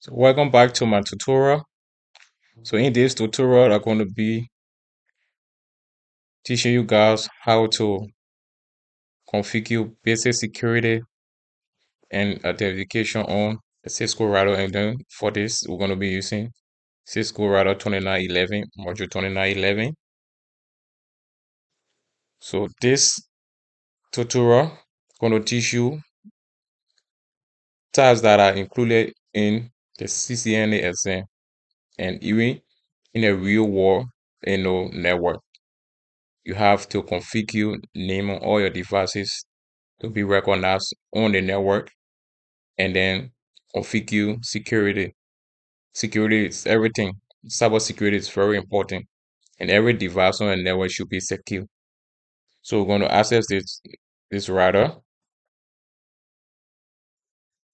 So welcome back to my tutorial. So in this tutorial, I'm going to be teaching you guys how to configure basic security and authentication on a Cisco router. And then for this, we're going to be using Cisco router 2911, module 2911. So this tutorial is going to teach you tasks that are included in the CCNA exam and even in a real world network. You have to configure name on all your devices to be recognized on the network, and then configure security. Security is everything. Cyber security is very important, and every device on the network should be secure. So we're going to access this router.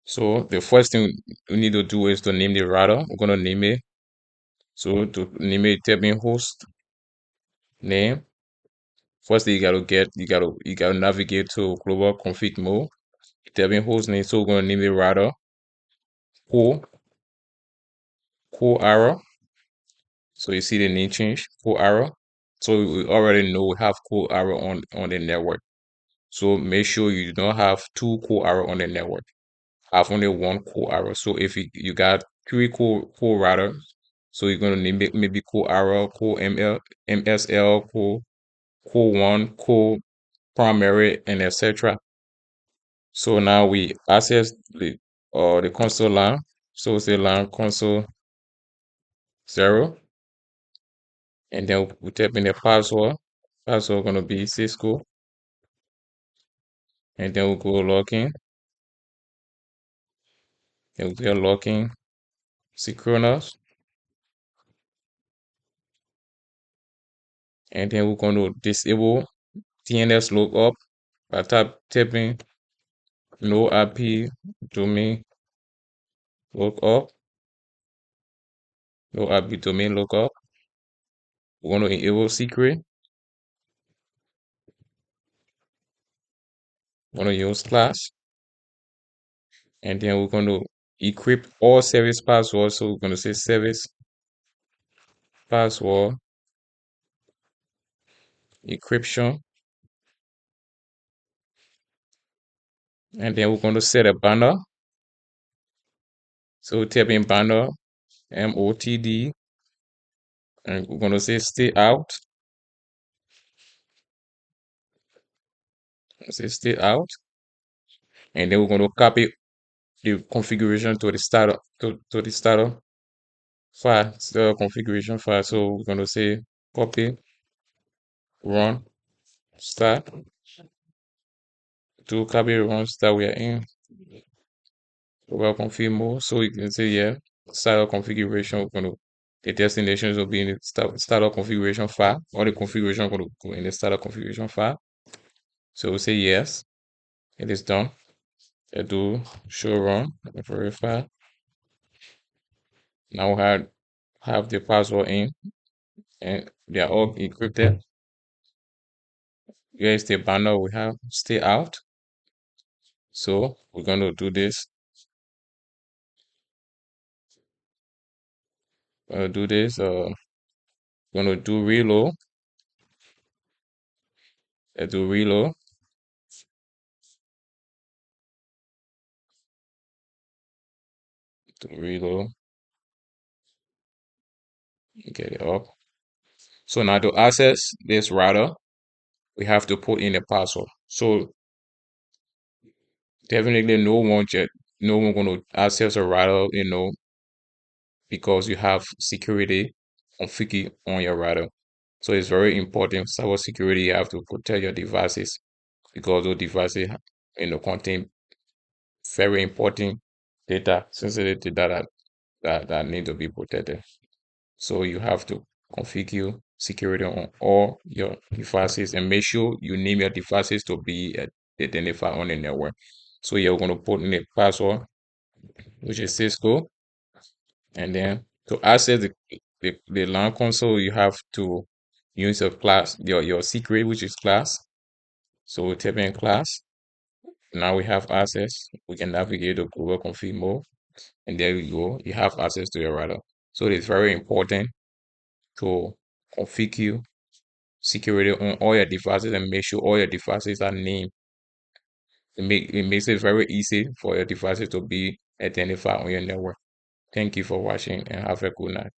So the first thing we need to do is to name the router. We're going to name it. So to name it, type in host name. First thing you gotta navigate to global config mode. Type in host name. So we're going to name the router core arrow. So you see the name change, Cool Arrow. So we already know we have Cool Arrow on the network. So make sure you don't have two Cool Arrow on the network. Have only one Cool Arrow. So if you got three Cool routers, so you're gonna name it maybe Cool Arrow, Cool MSL, Cool One, Cool Primary, and etc. So now we access the console line. So it's the line console 0. And then we type in the password. Password gonna be Cisco, and then we'll go login. Then we'll get login synchronous, and then we're going to disable DNS lookup by typing no IP domain lookup, no IP domain lookup. We're going to enable secret. We're going to use class, and then we're going to encrypt all service passwords. So we're going to say service password encryption, and then we're going to set a banner. So type in banner MOTD, and we're going to say stay out. Say stay out, and then we're going to copy the configuration to the starter file, the configuration file. So we're going to say copy, run, start. To copy, run, start, we are in global config mode. So you can say, yeah, starter configuration. We're going to the destinations will be in the starter configuration file, or the configuration going to go in the starter configuration file. So we say yes, it is done. I do show run, verify. Now we have the password in, and they are all encrypted. Here is the banner we have, stay out. So we're going to do this. Do this. Going to do reload. Do reload. Do reload. Get it up. So now to access this router, we have to put in a password. So definitely no one going to access a router, because you have security configured on your router. So it's very important. Cyber security, you have to protect your devices because those devices, contain very important data, sensitive data that need to be protected. So you have to configure security on all your devices and make sure you name your devices to be identified on the network. So you're going to put in a password, which is Cisco, and then to access the LAN console, you have to use your class, your secret, which is class. So we type in class. Now we have access. We can navigate to Google config mode. and there you go, you have access to your router. So it's very important to configure security on all your devices and make sure all your devices are named. It makes it very easy for your devices to be identified on your network. Thank you for watching and have a good night.